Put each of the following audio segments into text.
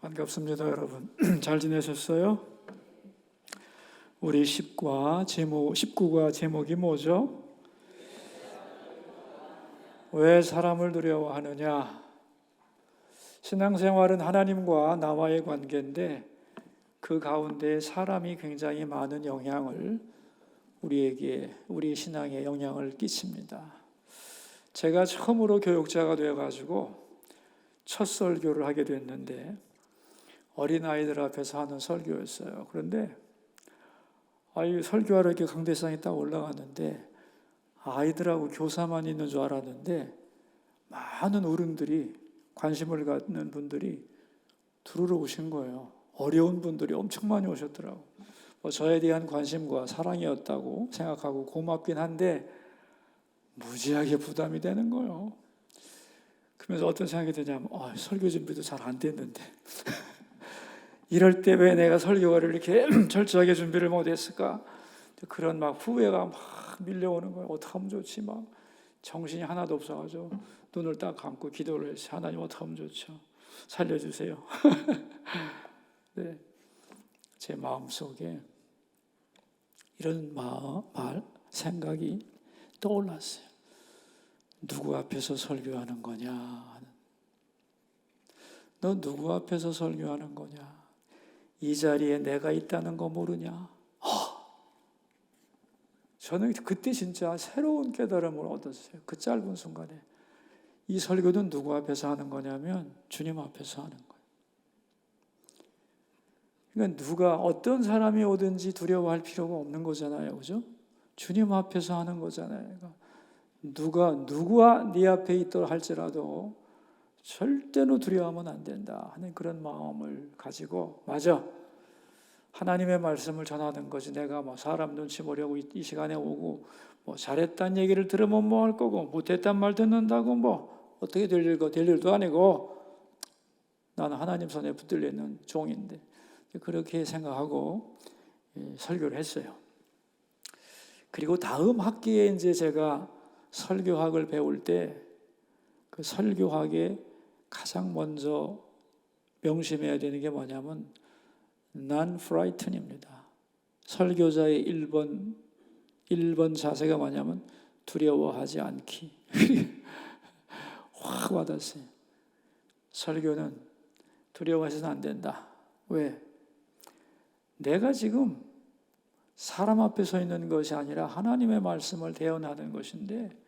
반갑습니다, 여러분. 잘 지내셨어요? 우리 19과 제목이 뭐죠? 왜 사람을 두려워하느냐? 신앙생활은 하나님과 나와의 관계인데 그 가운데 사람이 굉장히 많은 영향을 우리 신앙에 영향을 끼칩니다. 제가 처음으로 교육자가 되어가지고 첫 설교를 하게 됐는데 어린아이들 앞에서 하는 설교였어요. 그런데 설교하러 이렇게 강대상에 딱 올라갔는데 아이들하고 교사만 있는 줄 알았는데 많은 어른들이, 관심을 갖는 분들이 들으러 오신 거예요. 어려운 분들이 엄청 많이 오셨더라고요. 저에 대한 관심과 사랑이었다고 생각하고 고맙긴 한데 무지하게 부담이 되는 거예요. 그러면서 어떤 생각이 드냐면 설교 준비도 잘 안 됐는데 이럴 때 왜 내가 설교를 이렇게 철저하게 준비를 못했을까? 그런 막 후회가 막 밀려오는 거예요. 어떻게 하면 좋지? 막 정신이 하나도 없어가지고 눈을 딱 감고 기도를 했어요. 하나님, 어떻게 하면 좋죠? 살려주세요. 네, 제 마음속에 이런 생각이 떠올랐어요. 누구 앞에서 설교하는 거냐? 너 누구 앞에서 설교하는 거냐? 이 자리에 내가 있다는 거 모르냐? 저는 그때 진짜 새로운 깨달음을 얻었어요. 그 짧은 순간에. 이 설교는 누구 앞에서 하는 거냐면 주님 앞에서 하는 거예요. 그러니까 누가 어떤 사람이 오든지 두려워할 필요가 없는 거잖아요. 그죠? 주님 앞에서 하는 거잖아요. 그러니까 누가 네 앞에 있더라 할지라도 절대로 두려워하면 안 된다 하는 그런 마음을 가지고, 맞아, 하나님의 말씀을 전하는 것이 내가 사람 눈치 보려고 이 시간에 오고 잘했다는 얘기를 들으면 뭐 할 거고 못했단 말 듣는다고 어떻게 될 일도 아니고 나는 하나님 손에 붙들려 있는 종인데, 그렇게 생각하고 설교를 했어요. 그리고 다음 학기에 이제 제가 설교학을 배울 때 그 설교학에 가장 먼저 명심해야 되는 게 뭐냐면 non frighten입니다. 설교자의 1번 자세가 뭐냐면 두려워하지 않기. 확 와닿았어요. 설교는 두려워해서는 안 된다. 왜? 내가 지금 사람 앞에 서 있는 것이 아니라 하나님의 말씀을 대언하는 것인데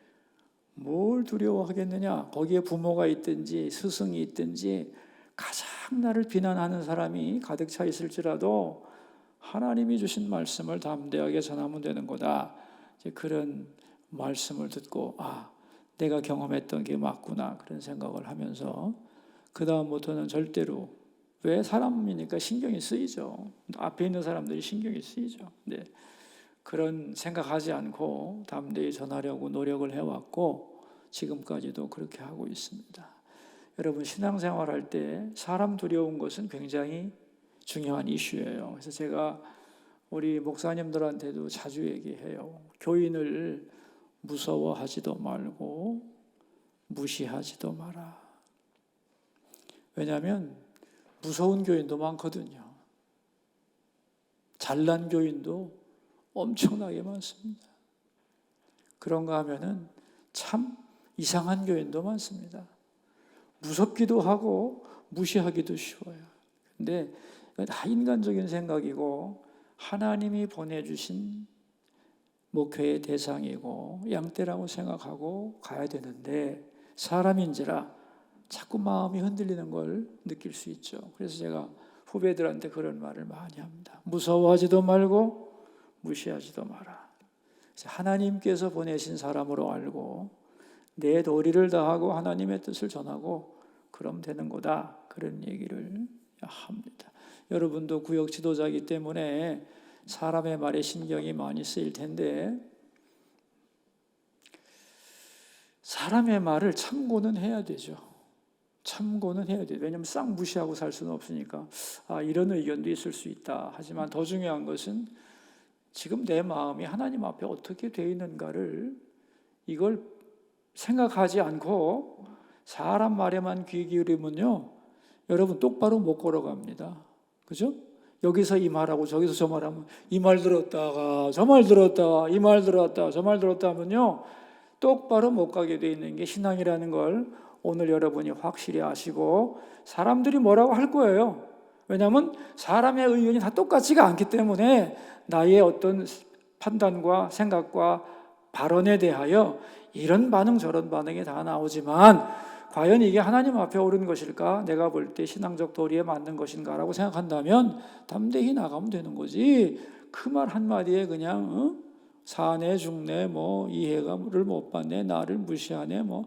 뭘 두려워하겠느냐? 거기에 부모가 있든지 스승이 있든지 가장 나를 비난하는 사람이 가득 차 있을지라도 하나님이 주신 말씀을 담대하게 전하면 되는 거다. 이제 그런 말씀을 듣고 내가 경험했던 게 맞구나, 그런 생각을 하면서 그 다음부터는 절대로, 왜 사람이니까 신경이 쓰이죠. 앞에 있는 사람들이 신경이 쓰이죠. 네. 그런 생각하지 않고 담대히 전하려고 노력을 해왔고 지금까지도 그렇게 하고 있습니다. 여러분, 신앙생활할 때 사람 두려운 것은 굉장히 중요한 이슈예요. 그래서 제가 우리 목사님들한테도 자주 얘기해요. 교인을 무서워하지도 말고 무시하지도 마라. 왜냐하면 무서운 교인도 많거든요. 잘난 교인도 엄청나게 많습니다. 그런가 하면은 참 이상한 교인도 많습니다. 무섭기도 하고 무시하기도 쉬워요. 근데 다 인간적인 생각이고 하나님이 보내주신 목회의 대상이고 양떼라고 생각하고 가야 되는데 사람인지라 자꾸 마음이 흔들리는 걸 느낄 수 있죠. 그래서 제가 후배들한테 그런 말을 많이 합니다. 무서워하지도 말고 무시하지도 마라. 하나님께서 보내신 사람으로 알고 내 도리를 다하고 하나님의 뜻을 전하고 그럼 되는 거다, 그런 얘기를 합니다. 여러분도 구역 지도자이기 때문에 사람의 말에 신경이 많이 쓰일 텐데 사람의 말을 참고는 해야 되죠. 참고는 해야 돼요. 왜냐하면 싹 무시하고 살 수는 없으니까 이런 의견도 있을 수 있다. 하지만 더 중요한 것은 지금 내 마음이 하나님 앞에 어떻게 되어 있는가를, 이걸 생각하지 않고 사람 말에만 귀 기울이면요 여러분 똑바로 못 걸어갑니다. 그죠? 여기서 이 말하고 저기서 저 말하면 이 말 들었다가 저 말 들었다가 이 말 들었다가 저 말 들었다 하면요, 똑바로 못 가게 돼 있는 게 신앙이라는 걸 오늘 여러분이 확실히 아시고, 사람들이 뭐라고 할 거예요. 왜냐하면 사람의 의견이 다 똑같지가 않기 때문에 나의 어떤 판단과 생각과 발언에 대하여 이런 반응 저런 반응이 다 나오지만 과연 이게 하나님 앞에 옳은 것일까? 내가 볼 때 신앙적 도리에 맞는 것인가? 라고 생각한다면 담대히 나가면 되는 거지. 그 말 한마디에 그냥 사내 중내 뭐 이해를 못 받네, 나를 무시하네, 뭐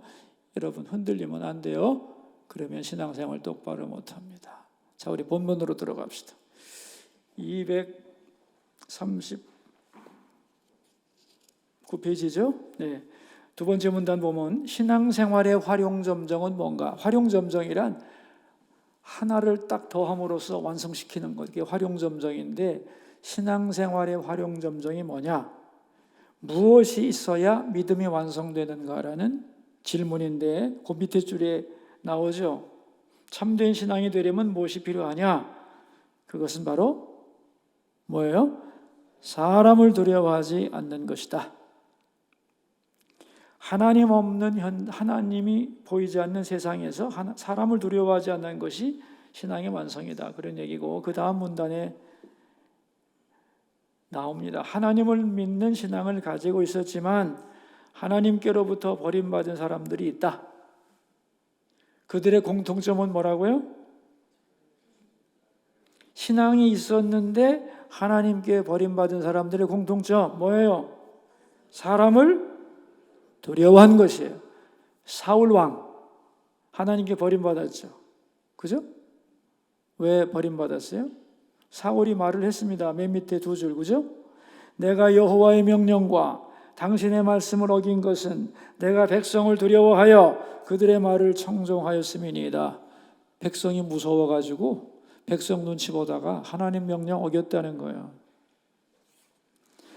여러분 흔들리면 안 돼요. 그러면 신앙생활 똑바로 못합니다. 자, 우리 본문으로 들어갑시다. 239페이지죠. 네. 두 번째 문단 보면 신앙생활의 활용점정은 뭔가? 활용점정이란 하나를 딱 더함으로써 완성시키는 것, 이게 활용점정인데, 신앙생활의 활용점정이 뭐냐? 무엇이 있어야 믿음이 완성되는가라는 질문인데, 그 밑에 줄에 나오죠. 참된 신앙이 되려면 무엇이 필요하냐? 그것은 바로 뭐예요? 사람을 두려워하지 않는 것이다. 하나님 없는 하나님이 보이지 않는 세상에서 사람을 두려워하지 않는 것이 신앙의 완성이다. 그런 얘기고, 그 다음 문단에 나옵니다. 하나님을 믿는 신앙을 가지고 있었지만 하나님께로부터 버림받은 사람들이 있다. 그들의 공통점은 뭐라고요? 신앙이 있었는데 하나님께 버림받은 사람들의 공통점 뭐예요? 사람을 두려워한 것이에요. 사울 왕 하나님께 버림받았죠. 그죠? 왜 버림받았어요? 사울이 말을 했습니다. 맨 밑에 두 줄, 그죠? 내가 여호와의 명령과 당신의 말씀을 어긴 것은 내가 백성을 두려워하여 그들의 말을 청종하였음이니이다. 백성이 무서워가지고 백성 눈치 보다가 하나님 명령 어겼다는 거예요.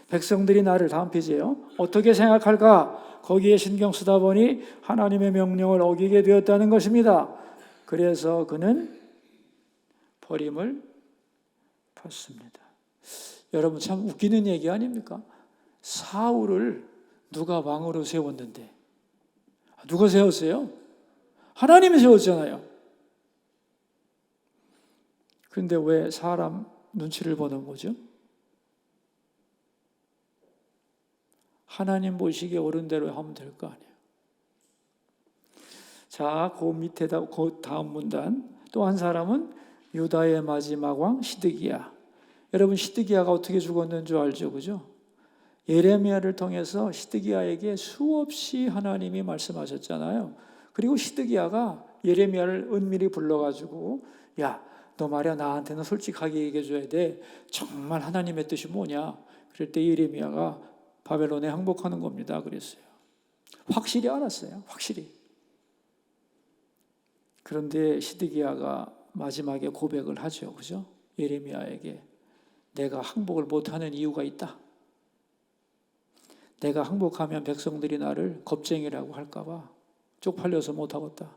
백성들이 나를, 다음 페이지예요, 어떻게 생각할까? 거기에 신경 쓰다 보니 하나님의 명령을 어기게 되었다는 것입니다. 그래서 그는 버림을 받습니다. 여러분 참 웃기는 얘기 아닙니까? 사울을 누가 왕으로 세웠는데, 누가 세웠어요? 하나님이 세웠잖아요. 그런데 왜 사람 눈치를 보는 거죠? 하나님 보시기에 옳은 대로 하면 될 거 아니에요. 자, 그 밑에다, 그 다음 문단, 또 한 사람은 유다의 마지막 왕 시드기야. 여러분 시드기야가 어떻게 죽었는 줄 알죠? 그죠? 예레미야를 통해서 시드기야에게 수없이 하나님이 말씀하셨잖아요. 그리고 시드기야가 예레미야를 은밀히 불러가지고, 야, 너 말이야, 나한테는 솔직하게 얘기해줘야 돼. 정말 하나님의 뜻이 뭐냐? 그럴 때 예레미야가 바벨론에 항복하는 겁니다. 그랬어요. 확실히 알았어요. 확실히. 그런데 시드기야가 마지막에 고백을 하죠. 그죠? 예레미야에게 내가 항복을 못하는 이유가 있다. 내가 항복하면 백성들이 나를 겁쟁이라고 할까 봐 쪽팔려서 못하겠다.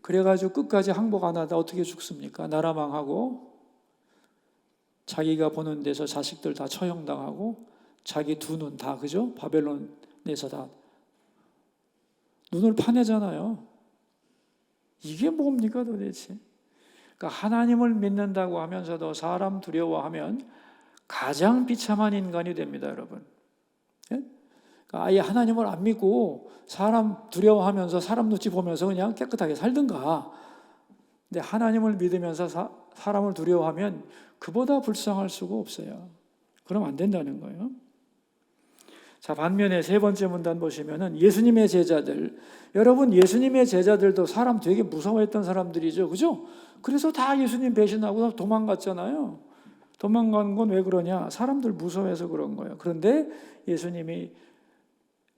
그래가지고 끝까지 항복 안 하다 어떻게 죽습니까? 나라 망하고 자기가 보는 데서 자식들 다 처형당하고 자기 두 눈 다, 그죠? 바벨론에서 다 눈을 파내잖아요. 이게 뭡니까 도대체? 그러니까 하나님을 믿는다고 하면서도 사람 두려워하면 가장 비참한 인간이 됩니다, 여러분. 예? 그러니까 아예 하나님을 안 믿고 사람 두려워하면서 사람 눈치 보면서 그냥 깨끗하게 살든가. 근데 하나님을 믿으면서 사람을 두려워하면 그보다 불쌍할 수가 없어요. 그럼 안 된다는 거예요. 자, 반면에 세 번째 문단 보시면은 예수님의 제자들. 여러분, 예수님의 제자들도 사람 되게 무서워했던 사람들이죠. 그죠? 그래서 다 예수님 배신하고 도망갔잖아요. 도망간 건 왜 그러냐? 사람들 무서워해서 그런 거예요. 그런데 예수님이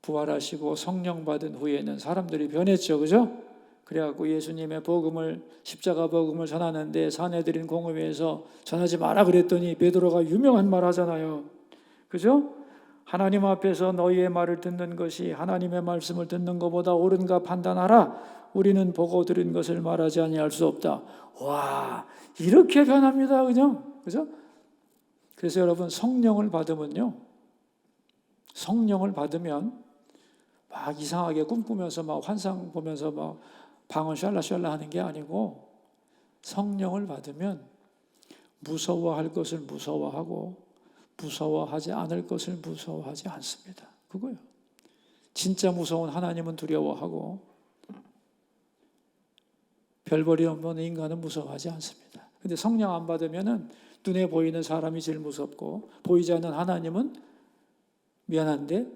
부활하시고 성령 받은 후에는 사람들이 변했죠. 그죠? 그래갖고 예수님의 복음을, 십자가 복음을 전하는데 사내들인 공회에서 전하지 마라 그랬더니 베드로가 유명한 말 하잖아요. 그죠? 하나님 앞에서 너희의 말을 듣는 것이 하나님의 말씀을 듣는 것보다 옳은가 판단하라. 우리는 보고 들은 것을 말하지 아니할 수 없다. 와, 이렇게 변합니다. 그죠? 그래서 여러분, 성령을 받으면 막 이상하게 꿈꾸면서 막 환상 보면서 막 방언 샬라샬라 하는 게 아니고, 성령을 받으면 무서워할 것을 무서워하고 무서워하지 않을 것을 무서워하지 않습니다. 그거예요. 진짜 무서운 하나님은 두려워하고 별벌이 없는 인간은 무서워하지 않습니다. 근데 성령 안 받으면은 눈에 보이는 사람이 제일 무섭고 보이지 않는 하나님은 미안한데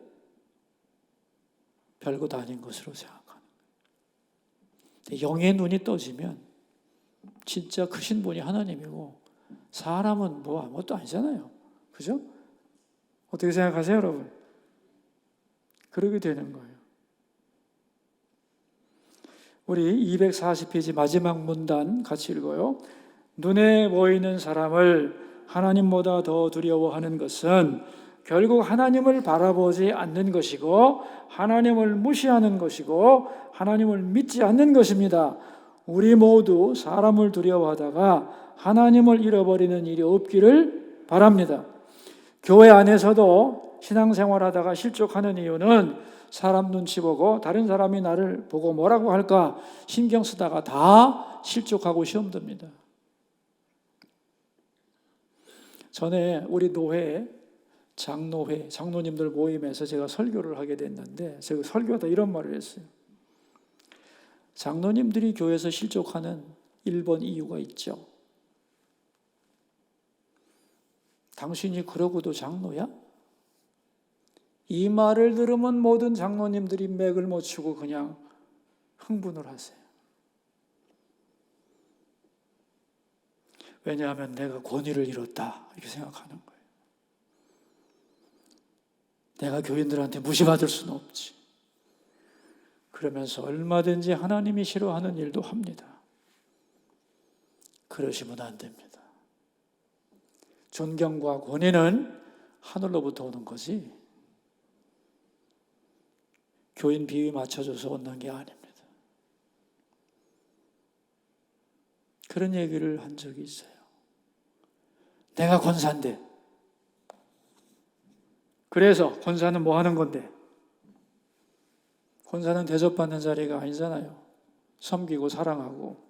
별것 아닌 것으로 생각하는 거예요. 영의 눈이 떠지면 진짜 크신 분이 하나님이고 사람은 뭐 아무것도 아니잖아요. 그죠? 어떻게 생각하세요, 여러분? 그러게 되는 거예요. 우리 240페이지 마지막 문단 같이 읽어요. 눈에 보이는 사람을 하나님보다 더 두려워하는 것은 결국 하나님을 바라보지 않는 것이고 하나님을 무시하는 것이고 하나님을 믿지 않는 것입니다. 우리 모두 사람을 두려워하다가 하나님을 잃어버리는 일이 없기를 바랍니다. 교회 안에서도 신앙생활하다가 실족하는 이유는 사람 눈치 보고 다른 사람이 나를 보고 뭐라고 할까 신경 쓰다가 다 실족하고 시험 듭니다. 전에 우리 노회 장로님들 모임에서 제가 설교를 하게 됐는데 제가 설교하다 이런 말을 했어요. 장로님들이 교회에서 실족하는 1번 이유가 있죠. 당신이 그러고도 장로야? 이 말을 들으면 모든 장로님들이 맥을 못 추고 그냥 흥분을 하세요. 왜냐하면 내가 권위를 잃었다 이렇게 생각하는 거예요. 내가 교인들한테 무시받을 수는 없지. 그러면서 얼마든지 하나님이 싫어하는 일도 합니다. 그러시면 안 됩니다. 존경과 권위는 하늘로부터 오는 거지 교인 비위 맞춰줘서 얻는 게 아닙니다. 그런 얘기를 한 적이 있어요. 내가 권사인데 그래서 권사는 뭐 하는 건데? 권사는 대접받는 자리가 아니잖아요. 섬기고 사랑하고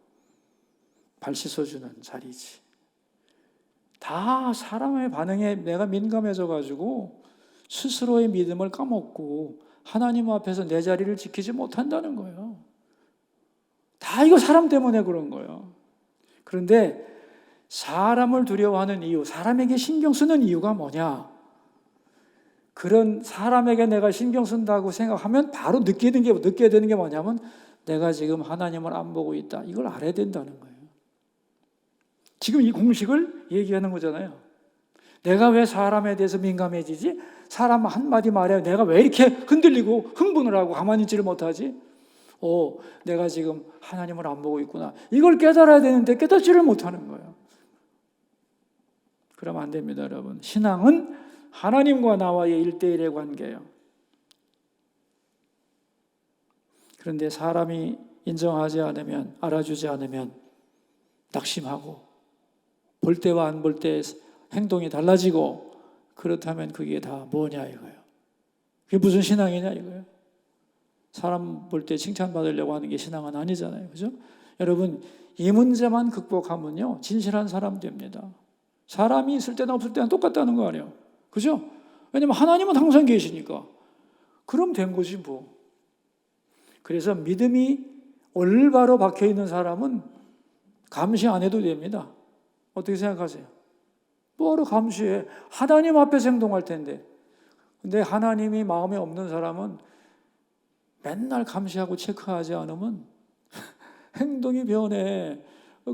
발 씻어주는 자리지. 다 사람의 반응에 내가 민감해져가지고 스스로의 믿음을 까먹고 하나님 앞에서 내 자리를 지키지 못한다는 거예요. 다 이거 사람 때문에 그런 거예요. 그런데 사람을 두려워하는 이유, 사람에게 신경 쓰는 이유가 뭐냐? 그런 사람에게 내가 신경 쓴다고 생각하면 바로 느끼게 되는 게 뭐냐면 내가 지금 하나님을 안 보고 있다. 이걸 알아야 된다는 거예요. 지금 이 공식을 얘기하는 거잖아요. 내가 왜 사람에 대해서 민감해지지? 사람 한마디 말에 내가 왜 이렇게 흔들리고 흥분을 하고 가만히 있지를 못하지? 내가 지금 하나님을 안 보고 있구나. 이걸 깨달아야 되는데 깨닫지를 못하는 거예요. 그러면 안 됩니다, 여러분. 신앙은 하나님과 나와의 1대1의 관계예요. 그런데 사람이 인정하지 않으면, 알아주지 않으면 낙심하고 볼 때와 안 볼 때 행동이 달라지고 그렇다면 그게 다 뭐냐 이거예요. 그게 무슨 신앙이냐 이거예요. 사람 볼 때 칭찬받으려고 하는 게 신앙은 아니잖아요. 그죠? 여러분, 이 문제만 극복하면요 진실한 사람 됩니다. 사람이 있을 때나 없을 때나 똑같다는 거 아니에요. 그죠? 왜냐면 하나님은 항상 계시니까. 그럼 된 거지 뭐. 그래서 믿음이 올바로 박혀있는 사람은 감시 안 해도 됩니다. 어떻게 생각하세요? 뭐하러 감시해? 하나님 앞에서 행동할 텐데. 근데 하나님이 마음에 없는 사람은 맨날 감시하고 체크하지 않으면 행동이 변해.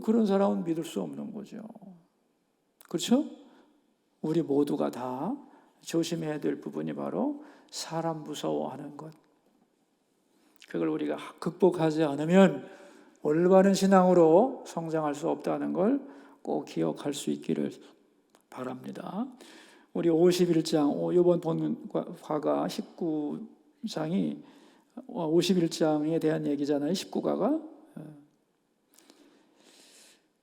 그런 사람은 믿을 수 없는 거죠. 그렇죠? 우리 모두가 다 조심해야 될 부분이 바로 사람 무서워하는 것. 그걸 우리가 극복하지 않으면 올바른 신앙으로 성장할 수 없다는 걸 꼭 기억할 수 있기를 바랍니다. 우리 51장, 이번 본과가 19장이 51장에 대한 얘기잖아요. 19가가.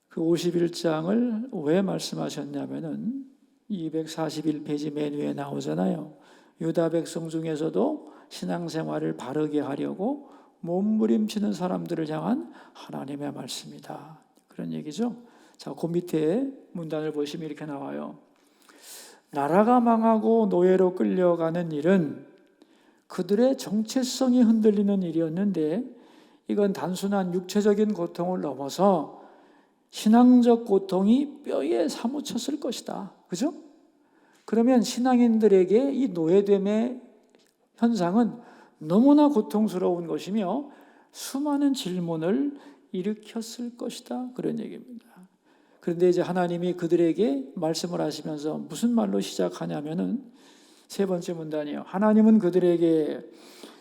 그 51장을 왜 말씀하셨냐면은 241페이지 맨 위에 나오잖아요. 유다 백성 중에서도 신앙생활을 바르게 하려고 몸부림치는 사람들을 향한 하나님의 말씀이다. 그런 얘기죠. 자, 그 밑에 문단을 보시면 이렇게 나와요. 나라가 망하고 노예로 끌려가는 일은 그들의 정체성이 흔들리는 일이었는데 이건 단순한 육체적인 고통을 넘어서 신앙적 고통이 뼈에 사무쳤을 것이다. 그죠? 그러면 신앙인들에게 이 노예됨의 현상은 너무나 고통스러운 것이며 수많은 질문을 일으켰을 것이다. 그런 얘기입니다. 그런데 이제 하나님이 그들에게 말씀을 하시면서 무슨 말로 시작하냐면은 세 번째 문단이에요. 하나님은 그들에게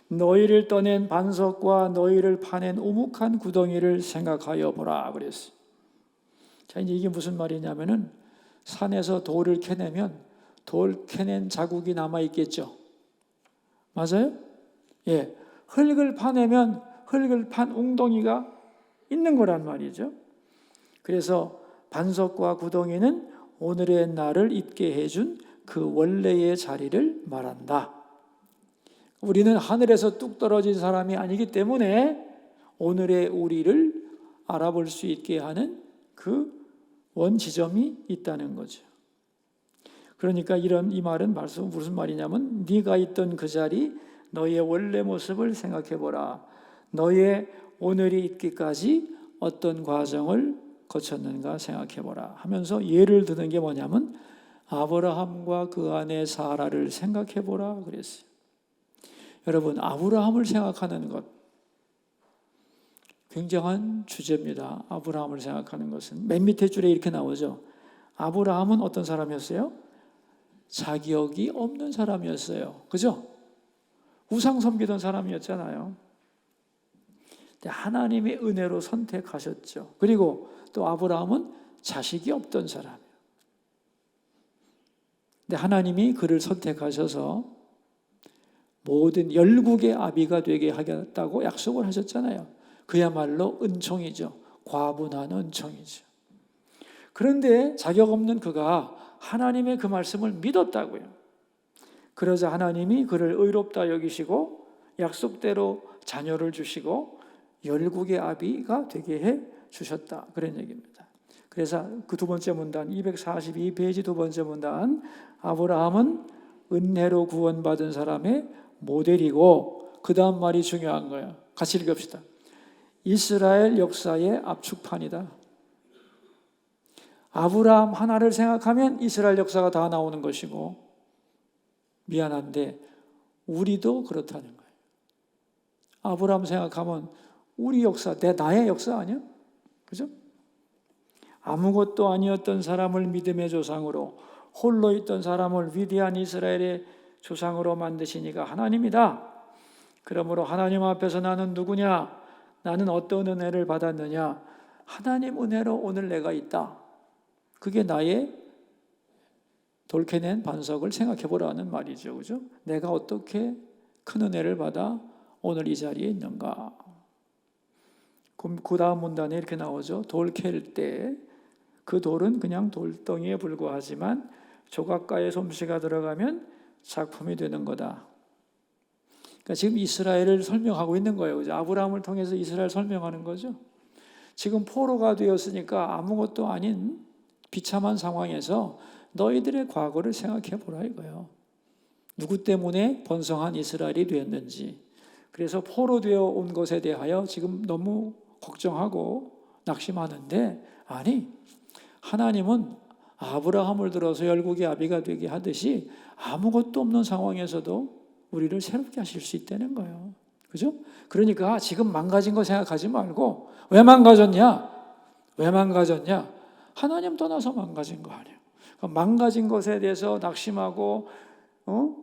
너희를 떠낸 반석과 너희를 파낸 우묵한 구덩이를 생각하여 보라 그랬어요. 자, 이제 이게 무슨 말이냐면은 산에서 돌을 캐내면 돌 캐낸 자국이 남아 있겠죠. 맞아요? 예. 흙을 파내면 흙을 판 웅덩이가 있는 거란 말이죠. 그래서 반석과 구덩이는 오늘의 나를 있게 해준 그 원래의 자리를 말한다. 우리는 하늘에서 뚝 떨어진 사람이 아니기 때문에 오늘의 우리를 알아볼 수 있게 하는 그 원지점이 있다는 거죠. 그러니까 이 말은 무슨 말이냐면 네가 있던 그 자리, 너의 원래 모습을 생각해 보라. 너의 오늘이 있기까지 어떤 과정을 거쳤는가 생각해 보라 하면서 예를 드는 게 뭐냐면 아브라함과 그 아내 사라를 생각해 보라 그랬어요. 여러분, 아브라함을 생각하는 것 굉장한 주제입니다. 아브라함을 생각하는 것은 맨 밑에 줄에 이렇게 나오죠. 아브라함은 어떤 사람이었어요? 자격이 없는 사람이었어요. 그죠? 우상 섬기던 사람이었잖아요. 하나님의 은혜로 선택하셨죠. 그리고 또 아브라함은 자식이 없던 사람이에요. 근데 하나님이 그를 선택하셔서 모든 열국의 아비가 되게 하겠다고 약속을 하셨잖아요. 그야말로 은총이죠. 과분한 은총이죠. 그런데 자격 없는 그가 하나님의 그 말씀을 믿었다고요. 그러자 하나님이 그를 의롭다 여기시고 약속대로 자녀를 주시고 열국의 아비가 되게 해 주셨다. 그런 얘기입니다. 그래서 그 두 번째 문단 242페이지 두 번째 문단 아브라함은 은혜로 구원받은 사람의 모델이고 그 다음 말이 중요한 거예요. 같이 읽읍시다. 이스라엘 역사의 압축판이다. 아브라함 하나를 생각하면 이스라엘 역사가 다 나오는 것이고 미안한데 우리도 그렇다는 거예요. 아브라함 생각하면 우리 역사, 나의 역사 아니야? 그죠? 아무것도 아니었던 사람을 믿음의 조상으로 홀로 있던 사람을 위대한 이스라엘의 조상으로 만드시니까 하나님이다. 그러므로 하나님 앞에서 나는 누구냐? 나는 어떤 은혜를 받았느냐? 하나님 은혜로 오늘 내가 있다. 그게 나의 돌캐낸 반석을 생각해 보라는 말이죠. 그죠? 내가 어떻게 큰 은혜를 받아 오늘 이 자리에 있는가? 그 다음 문단에 이렇게 나오죠. 돌 캘 때 그 돌은 그냥 돌덩이에 불과하지만 조각가의 솜씨가 들어가면 작품이 되는 거다. 그러니까 지금 이스라엘을 설명하고 있는 거예요. 그죠? 아브라함을 통해서 이스라엘 설명하는 거죠. 지금 포로가 되었으니까 아무것도 아닌 비참한 상황에서 너희들의 과거를 생각해 보라 이거예요. 누구 때문에 번성한 이스라엘이 되었는지. 그래서 포로 되어 온 것에 대하여 지금 너무 걱정하고 낙심하는데 아니 하나님은 아브라함을 들어서 열국의 아비가 되게 하듯이 아무것도 없는 상황에서도 우리를 새롭게 하실 수 있다는 거예요. 그죠? 그러니까 지금 망가진 거 생각하지 말고 왜 망가졌냐? 왜 망가졌냐? 하나님 떠나서 망가진 거 아니에요. 망가진 것에 대해서 낙심하고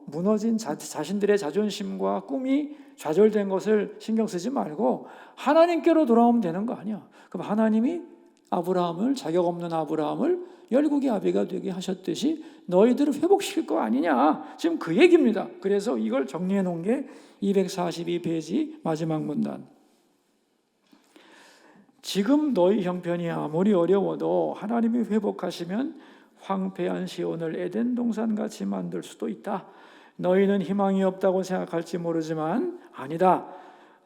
무너진 자신들의 자존심과 꿈이 좌절된 것을 신경 쓰지 말고 하나님께로 돌아오면 되는 거 아니야. 그럼 하나님이 아브라함을, 자격 없는 아브라함을 열국의 아비가 되게 하셨듯이 너희들을 회복시킬 거 아니냐. 지금 그 얘기입니다. 그래서 이걸 정리해 놓은 게 242페이지 마지막 문단. 지금 너희 형편이 아무리 어려워도 하나님이 회복하시면 황폐한 시온을 에덴 동산같이 만들 수도 있다. 너희는 희망이 없다고 생각할지 모르지만 아니다.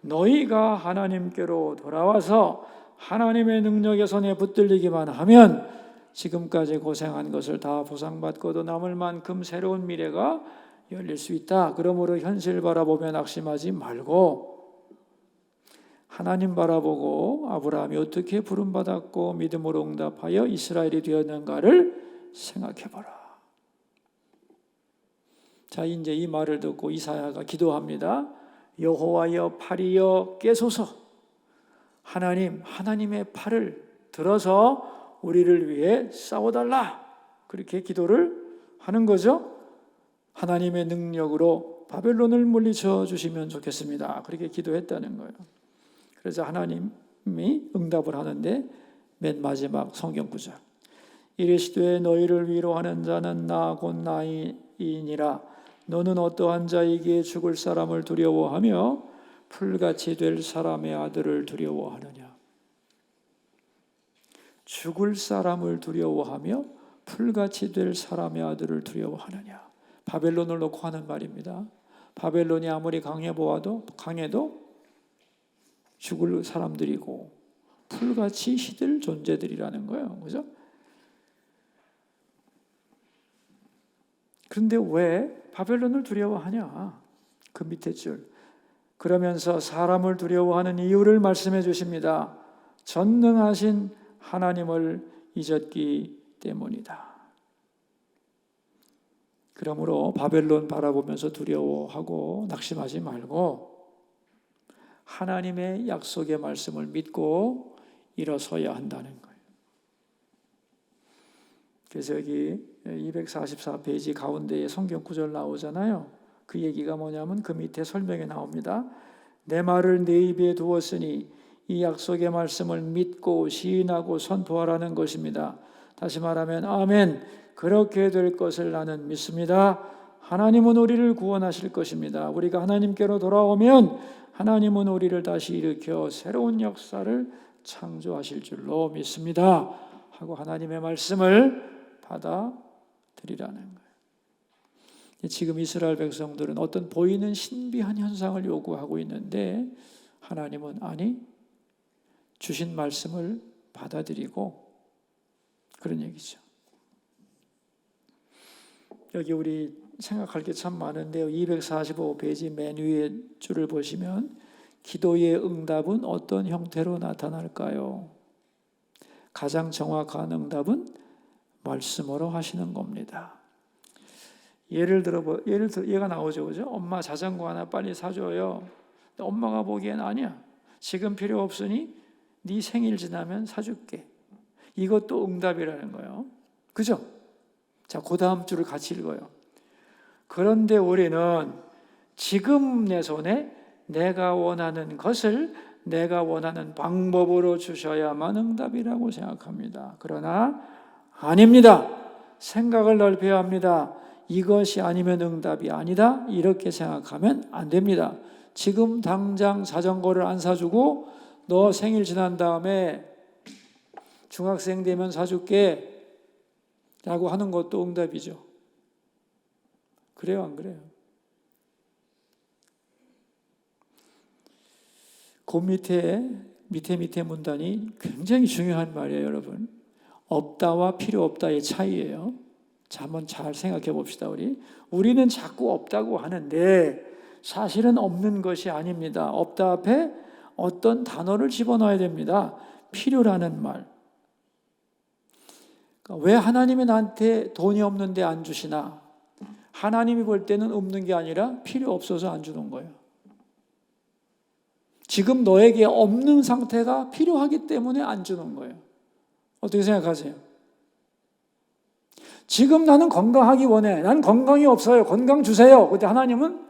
너희가 하나님께로 돌아와서 하나님의 능력의 손에 붙들리기만 하면 지금까지 고생한 것을 다 보상받고도 남을 만큼 새로운 미래가 열릴 수 있다. 그러므로 현실 바라보며 낙심하지 말고 하나님 바라보고 아브라함이 어떻게 부름받았고 믿음으로 응답하여 이스라엘이 되었는가를 생각해봐라. 자, 이제 이 말을 듣고 이사야가 기도합니다. 여호와여 팔이여 깨소서. 하나님의 팔을 들어서 우리를 위해 싸워달라. 그렇게 기도를 하는 거죠. 하나님의 능력으로 바벨론을 물리쳐 주시면 좋겠습니다. 그렇게 기도했다는 거예요. 그래서 하나님이 응답을 하는데 맨 마지막 성경 구절. 이르시되 너희를 위로하는 자는 나 곧 나이니라. 너는 어떠한 자에게 죽을 사람을 두려워하며 풀같이 될 사람의 아들을 두려워하느냐. 죽을 사람을 두려워하며 풀같이 될 사람의 아들을 두려워하느냐. 바벨론을 놓고 하는 말입니다. 바벨론이 아무리 강해도 죽을 사람들이고 풀같이 시들 존재들이라는 거예요. 그죠? 그런데 왜 바벨론을 두려워하냐? 그 밑에 줄. 그러면서 사람을 두려워하는 이유를 말씀해 주십니다. 전능하신 하나님을 잊었기 때문이다. 그러므로 바벨론 바라보면서 두려워하고 낙심하지 말고 하나님의 약속의 말씀을 믿고 일어서야 한다는 거예요. 그래서 여기 244페이지 가운데에 성경 구절 나오잖아요. 그 얘기가 뭐냐면 그 밑에 설명에 나옵니다. 내 말을 내 입에 두었으니 이 약속의 말씀을 믿고 시인하고 선포하라는 것입니다. 다시 말하면 아멘. 그렇게 될 것을 나는 믿습니다. 하나님은 우리를 구원하실 것입니다. 우리가 하나님께로 돌아오면 하나님은 우리를 다시 일으켜 새로운 역사를 창조하실 줄로 믿습니다. 하고 하나님의 말씀을 받아들이라는 거예요. 지금 이스라엘 백성들은 어떤 보이는 신비한 현상을 요구하고 있는데 하나님은 아니, 주신 말씀을 받아들이고 그런 얘기죠. 여기 우리 생각할 게 참 많은데요. 245페이지 맨 위에 줄을 보시면 기도의 응답은 어떤 형태로 나타날까요? 가장 정확한 응답은 말씀으로 하시는 겁니다. 예를 들어 얘가 나오죠, 그죠? 엄마 자전거 하나 빨리 사줘요. 엄마가 보기엔 아니야. 지금 필요 없으니 네 생일 지나면 사줄게. 이것도 응답이라는 거예요. 그죠? 자, 그 다음 줄을 같이 읽어요. 그런데 우리는 지금 내 손에 내가 원하는 것을 내가 원하는 방법으로 주셔야만 응답이라고 생각합니다. 그러나 아닙니다. 생각을 넓혀야 합니다. 이것이 아니면 응답이 아니다. 이렇게 생각하면 안 됩니다. 지금 당장 자전거를 안 사주고 너 생일 지난 다음에 중학생 되면 사줄게 라고 하는 것도 응답이죠. 그래요, 안 그래요? 그 밑에 문단이 굉장히 중요한 말이에요, 여러분. 없다와 필요 없다의 차이예요. 자, 한번 잘 생각해 봅시다. 우리는 자꾸 없다고 하는데 사실은 없는 것이 아닙니다. 없다 앞에 어떤 단어를 집어넣어야 됩니다. 필요라는 말. 그러니까 왜 하나님이 나한테 돈이 없는데 안 주시나? 하나님이 볼 때는 없는 게 아니라 필요 없어서 안 주는 거예요. 지금 너에게 없는 상태가 필요하기 때문에 안 주는 거예요. 어떻게 생각하세요? 지금 나는 건강하기 원해. 나는 건강이 없어요. 건강 주세요. 그때 하나님은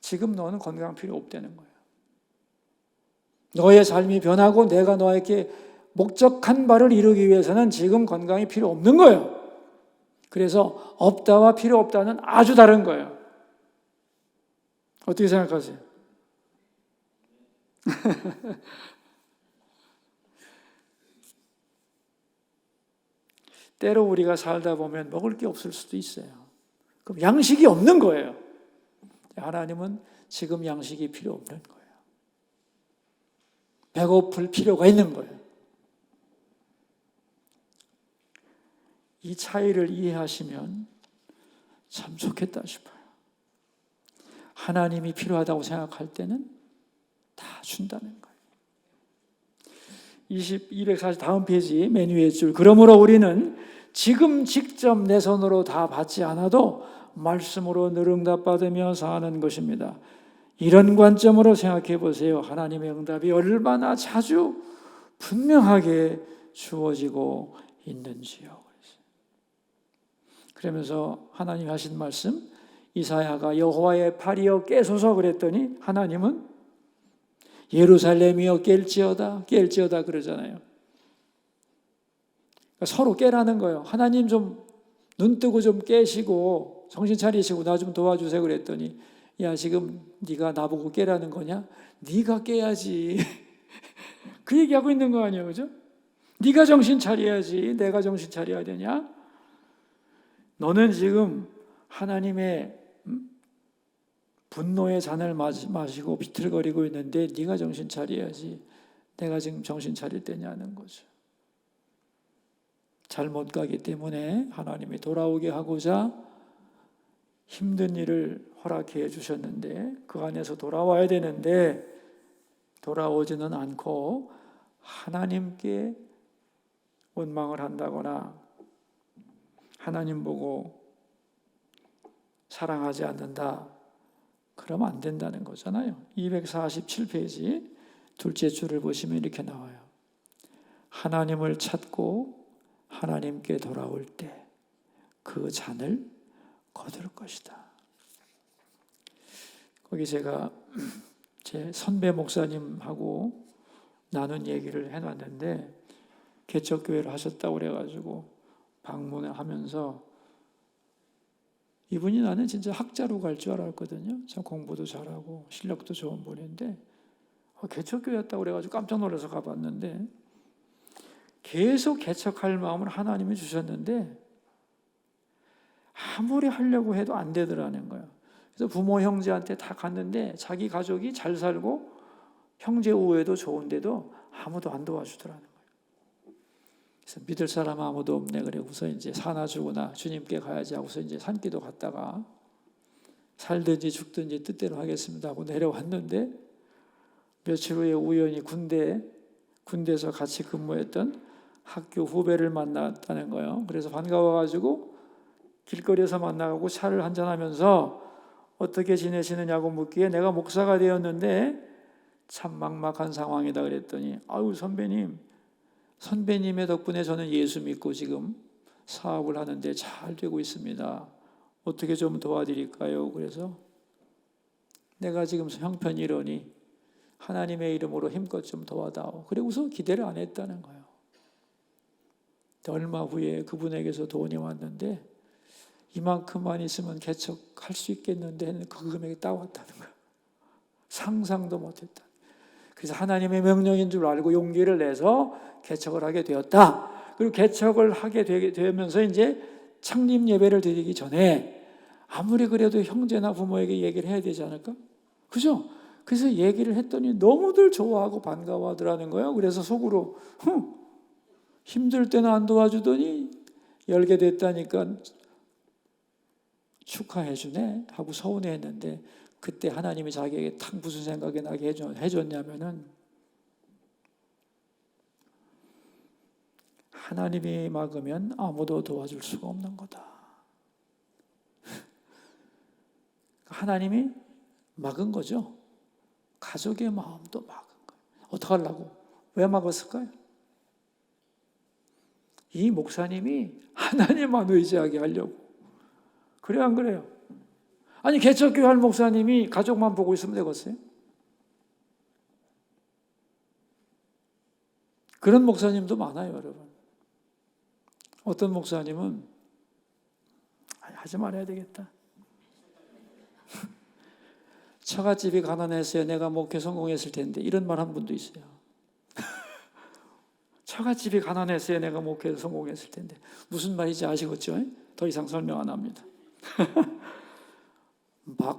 지금 너는 건강 필요 없다는 거예요. 너의 삶이 변하고 내가 너에게 목적한 바를 이루기 위해서는 지금 건강이 필요 없는 거예요. 그래서 없다와 필요 없다는 아주 다른 거예요. 어떻게 생각하세요? 때로 우리가 살다 보면 먹을 게 없을 수도 있어요. 그럼 양식이 없는 거예요. 하나님은 지금 양식이 필요 없는 거예요. 배고플 필요가 있는 거예요. 이 차이를 이해하시면 참 좋겠다 싶어요. 하나님이 필요하다고 생각할 때는 다 준다는 거예요. 240 다음 페이지 맨 위에 줄. 그러므로 우리는 지금 직접 내 손으로 다 받지 않아도 말씀으로 늘 응답받으며 사는 것입니다. 이런 관점으로 생각해 보세요. 하나님의 응답이 얼마나 자주 분명하게 주어지고 있는지요. 그러면서 하나님이 하신 말씀, 이사야가 여호와의 팔이여 깨소서 그랬더니 하나님은 예루살렘이여 깰지어다 그러잖아요. 그러니까 서로 깨라는 거예요. 하나님 좀 눈 뜨고 좀 깨시고 정신 차리시고 나 좀 도와주세요 그랬더니 야 지금 네가 나보고 깨라는 거냐? 네가 깨야지. 그 얘기하고 있는 거 아니에요, 그죠? 네가 정신 차려야지. 내가 정신 차려야 되냐? 너는 지금 하나님의 분노의 잔을 마시고 비틀거리고 있는데 네가 정신 차려야지. 내가 지금 정신 차릴 때냐는 거죠. 잘못 가기 때문에 하나님이 돌아오게 하고자 힘든 일을 허락해 주셨는데 그 안에서 돌아와야 되는데 돌아오지는 않고 하나님께 원망을 한다거나 하나님 보고 사랑하지 않는다. 그러면 안 된다는 거잖아요. 247페이지 둘째 줄을 보시면 이렇게 나와요. 하나님을 찾고 하나님께 돌아올 때 그 잔을 거둘 것이다. 거기 제가 제 선배 목사님하고 나눈 얘기를 해놨는데 개척교회를 하셨다고 그래가지고 방문을 하면서 이분이 나는 진짜 학자로 갈 줄 알았거든요. 참 공부도 잘하고 실력도 좋은 분인데 개척교회였다고 그래가지고 깜짝 놀라서 가봤는데 계속 개척할 마음을 하나님이 주셨는데 아무리 하려고 해도 안 되더라는 거예요. 그래서 부모 형제한테 다 갔는데 자기 가족이 잘 살고 형제 우애도 좋은데도 아무도 안 도와주더라는 거예요. 그래서 믿을 사람 아무도 없네 그래고서 이제 사나 죽으나 주님께 가야지 하고서 이제 산기도 갔다가 살든지 죽든지 뜻대로 하겠습니다 하고 내려왔는데 며칠 후에 우연히 군대에서 같이 근무했던 학교 후배를 만났다는 거예요. 그래서 반가워가지고 길거리에서 만나고 차를 한잔하면서 어떻게 지내시느냐고 묻기에 내가 목사가 되었는데 참 막막한 상황이다 그랬더니 아유 선배님의 덕분에 저는 예수 믿고 지금 사업을 하는데 잘 되고 있습니다. 어떻게 좀 도와드릴까요? 그래서 내가 지금 형편이 이러니 하나님의 이름으로 힘껏 좀 도와다오. 그리고서 기대를 안 했다는 거예요. 얼마 후에 그분에게서 돈이 왔는데 이만큼만 있으면 개척할 수 있겠는데 했는데 그 금액이 딱 왔다는 거예요. 상상도 못했다. 그래서 하나님의 명령인 줄 알고 용기를 내서 개척을 하게 되었다. 그리고 개척을 하게 되면서 이제 창립 예배를 드리기 전에 아무리 그래도 형제나 부모에게 얘기를 해야 되지 않을까? 그죠? 그래서 얘기를 했더니 너무들 좋아하고 반가워하더라는 거예요. 그래서 속으로 힘들 때는 안 도와주더니 열게 됐다니까 축하해 주네 하고 서운해했는데 그때 하나님이 자기에게 탁 무슨 생각이 나게 해줬냐면은 하나님이 막으면 아무도 도와줄 수가 없는 거다. 하나님이 막은 거죠. 가족의 마음도 막은 거예요. 어떡하려고? 왜 막았을까요? 이 목사님이 하나님만 의지하게 하려고. 그래요, 안 그래요? 아니 개척교회 할 목사님이 가족만 보고 있으면 되겠어요? 그런 목사님도 많아요, 여러분. 어떤 목사님은 하지 말아야 되겠다. 처갓집이 가난했어야 내가 목회 성공했을 텐데, 이런 말 한 분도 있어요. 처갓집이 가난했어야 내가 목회에 성공했을 텐데. 무슨 말인지 아시겠죠? 더 이상 설명 안 합니다.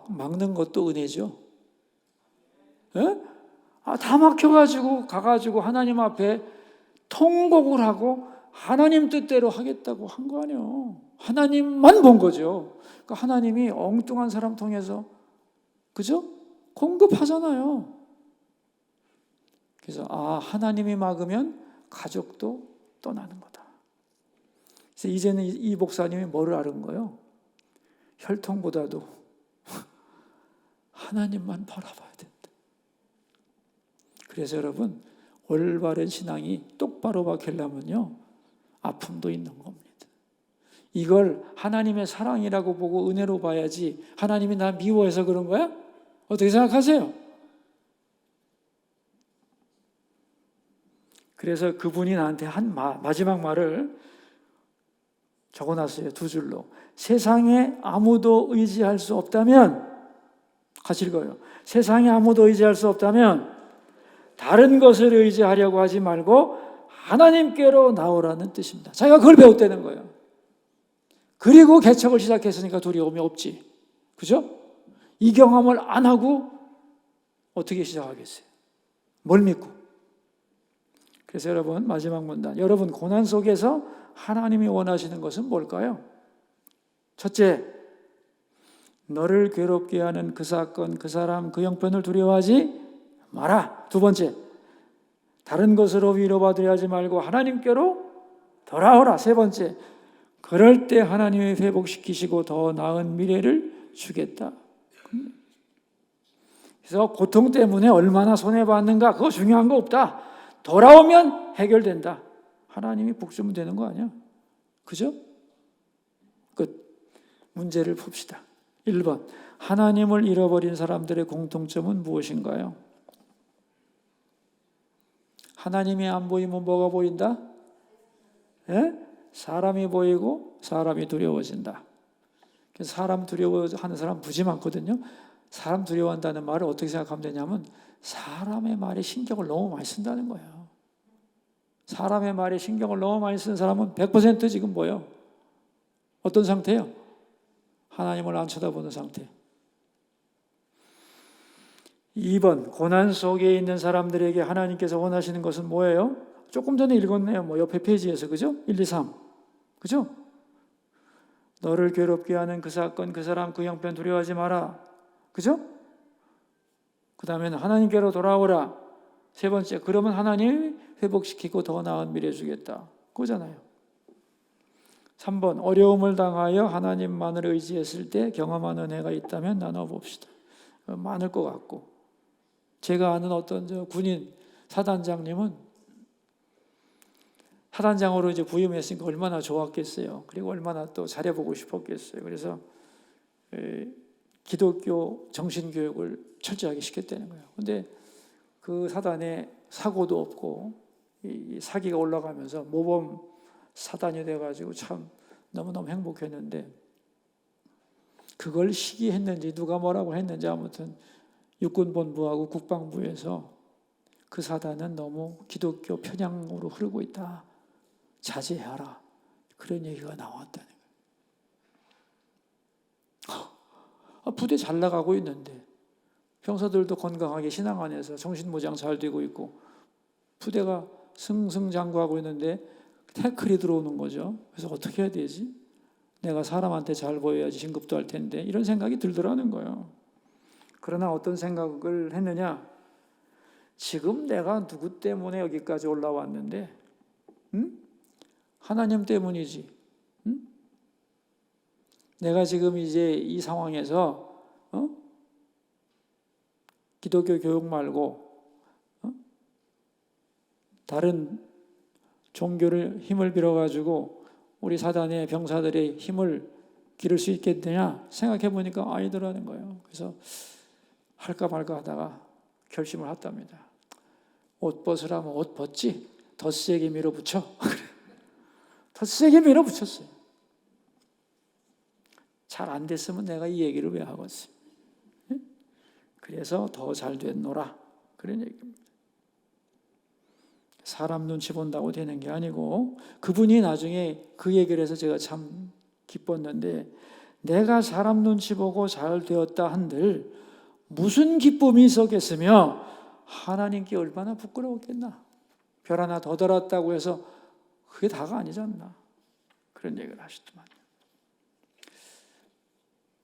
막는 것도 은혜죠. 예? 다 막혀가지고 가가지고 하나님 앞에 통곡을 하고 하나님 뜻대로 하겠다고 한 거 아니에요. 하나님만 본 거죠. 그러니까 하나님이 엉뚱한 사람 통해서, 그죠? 공급하잖아요. 그래서 하나님이 막으면 가족도 떠나는 거다. 그래서 이제는 이 목사님이 뭐를 알은 거예요? 혈통보다도 하나님만 바라봐야 된다. 그래서 여러분, 올바른 신앙이 똑바로 박히려면요, 아픔도 있는 겁니다. 이걸 하나님의 사랑이라고 보고 은혜로 봐야지, 하나님이 나 미워해서 그런 거야? 어떻게 생각하세요? 그래서 그분이 나한테 한 마지막 말을 적어놨어요. 2줄로. 세상에 아무도 의지할 수 없다면, 같이 읽어요. 세상에 아무도 의지할 수 없다면 다른 것을 의지하려고 하지 말고 하나님께로 나오라는 뜻입니다. 자기가 그걸 배웠다는 거예요. 그리고 개척을 시작했으니까 두려움이 없지. 그죠? 이 경험을 안 하고 어떻게 시작하겠어요? 뭘 믿고? 그래서 여러분, 마지막 문단. 여러분, 고난 속에서 하나님이 원하시는 것은 뭘까요? 첫째, 너를 괴롭게 하는 그 사건, 그 사람, 그 형편을 두려워하지 마라. 두 번째, 다른 것으로 위로받으려 하지 말고 하나님께로 돌아오라. 세 번째, 그럴 때 하나님이 회복시키시고 더 나은 미래를 주겠다. 그래서 고통 때문에 얼마나 손해받는가, 그거 중요한 거 없다. 돌아오면 해결된다. 하나님이 복 주면 되는 거 아니야? 그죠? 끝. 문제를 풉시다. 1번, 하나님을 잃어버린 사람들의 공통점은 무엇인가요? 하나님이 안 보이면 뭐가 보인다? 예? 사람이 보이고 사람이 두려워진다. 그래서 사람 두려워하는 사람 무지 많거든요. 사람 두려워한다는 말을 어떻게 생각하면 되냐면, 사람의 말에 신경을 너무 많이 쓴다는 거예요. 사람의 말에 신경을 너무 많이 쓰는 사람은 100% 지금 뭐예요? 어떤 상태예요? 하나님을 안 쳐다보는 상태. 2번, 고난 속에 있는 사람들에게 하나님께서 원하시는 것은 뭐예요? 조금 전에 읽었네요. 옆에 페이지에서, 그죠? 1, 2, 3. 그죠? 너를 괴롭게 하는 그 사건, 그 사람, 그 형편 두려워하지 마라. 그죠? 그 다음에는 하나님께로 돌아오라. 세 번째, 그러면 하나님이 회복시키고 더 나은 미래 주겠다. 그거잖아요. 3번, 어려움을 당하여 하나님만을 의지했을 때 경험한 은혜가 있다면 나눠봅시다. 많을 것 같고. 제가 아는 어떤 군인 사단장님은 사단장으로 이제 부임했으니까 얼마나 좋았겠어요. 그리고 얼마나 또 잘해보고 싶었겠어요. 그래서 기독교 정신교육을 철저하게 시켰다는 거예요. 근데 그 사단에 사고도 없고 이 사기가 올라가면서 모범 사단이 돼가지고 참 너무너무 행복했는데, 그걸 시기했는지 누가 뭐라고 했는지 아무튼 육군본부하고 국방부에서 그 사단은 너무 기독교 편향으로 흐르고 있다, 자제하라, 그런 얘기가 나왔다는 거예요. 부대 잘 나가고 있는데 병사들도 건강하게 신앙 안에서 정신무장 잘 되고 있고 부대가 승승장구하고 있는데 태클이 들어오는 거죠. 그래서 어떻게 해야 되지? 내가 사람한테 잘 보여야지 진급도 할 텐데, 이런 생각이 들더라는 거예요. 그러나 어떤 생각을 했느냐? 지금 내가 누구 때문에 여기까지 올라왔는데, 하나님 때문이지. 내가 지금 이제 이 상황에서 기독교 교육 말고 다른 종교를 힘을 빌어가지고 우리 사단의 병사들의 힘을 기를 수 있겠느냐 생각해 보니까 아니더라는 거예요. 그래서 할까 말까 하다가 결심을 했답니다. 옷 벗으라면 옷 벗지, 더 세게 밀어붙여. 더 세게 밀어붙였어요. 잘 안 됐으면 내가 이 얘기를 왜 하겠어요? 그래서 더 잘 됐노라. 그런 얘기입니다. 사람 눈치 본다고 되는 게 아니고, 그분이 나중에 그 얘기를 해서 제가 참 기뻤는데, 내가 사람 눈치 보고 잘 되었다 한들 무슨 기쁨이 있었겠으며 하나님께 얼마나 부끄러웠겠나. 별 하나 더 달았다고 해서 그게 다가 아니지 않나. 그런 얘기를 하시더만.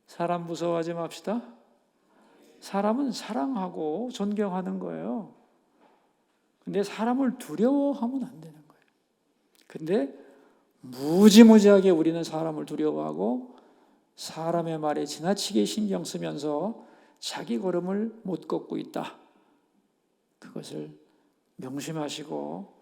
사람 무서워하지 맙시다. 사람은 사랑하고 존경하는 거예요. 근데 사람을 두려워하면 안 되는 거예요. 근데 무지무지하게 우리는 사람을 두려워하고 사람의 말에 지나치게 신경 쓰면서 자기 걸음을 못 걷고 있다. 그것을 명심하시고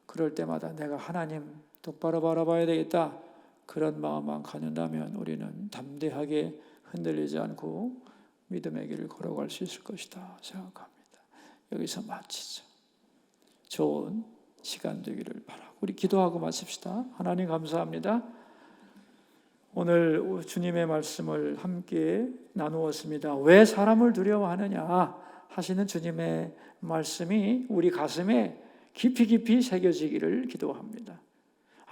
그럴 때마다 내가 하나님 똑바로 바라봐야 되겠다. 그런 마음만 갖는다면 우리는 담대하게 흔들리지 않고 믿음의 길을 걸어갈 수 있을 것이다 생각합니다. 여기서 마치죠. 좋은 시간 되기를 바라고 우리 기도하고 마칩시다. 하나님 감사합니다. 오늘 주님의 말씀을 함께 나누었습니다. 왜 사람을 두려워하느냐 하시는 주님의 말씀이 우리 가슴에 깊이 깊이 새겨지기를 기도합니다.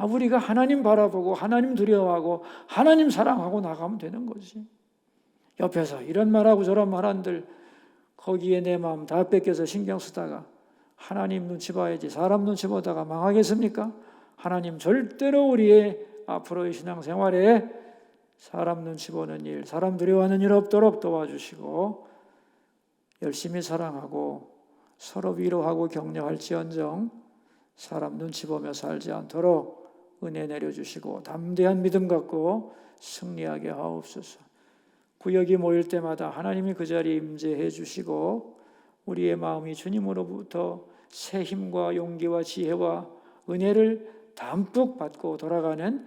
우리가 하나님 바라보고 하나님 두려워하고 하나님 사랑하고 나가면 되는 거지. 옆에서 이런 말하고 저런 말한들 거기에 내 마음 다 뺏겨서 신경 쓰다가 하나님 눈치 봐야지 사람 눈치 보다가 망하겠습니까? 하나님 절대로 우리의 앞으로의 신앙생활에 사람 눈치 보는 일, 사람 두려워하는 일 없도록 도와주시고 열심히 사랑하고 서로 위로하고 격려할지언정 사람 눈치 보며 살지 않도록 은혜 내려주시고 담대한 믿음 갖고 승리하게 하옵소서. 구역이 모일 때마다 하나님이 그 자리에 임재해 주시고 우리의 마음이 주님으로부터 새 힘과 용기와 지혜와 은혜를 담뿍 받고 돌아가는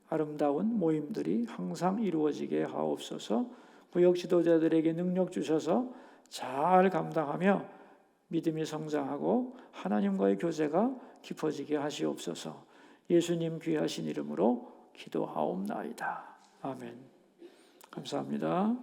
아름다운 모임들이 항상 이루어지게 하옵소서. 구역 지도자들에게 능력 주셔서 잘 감당하며 믿음이 성장하고 하나님과의 교제가 깊어지게 하시옵소서. 예수님 귀하신 이름으로 기도하옵나이다. 아멘. 감사합니다.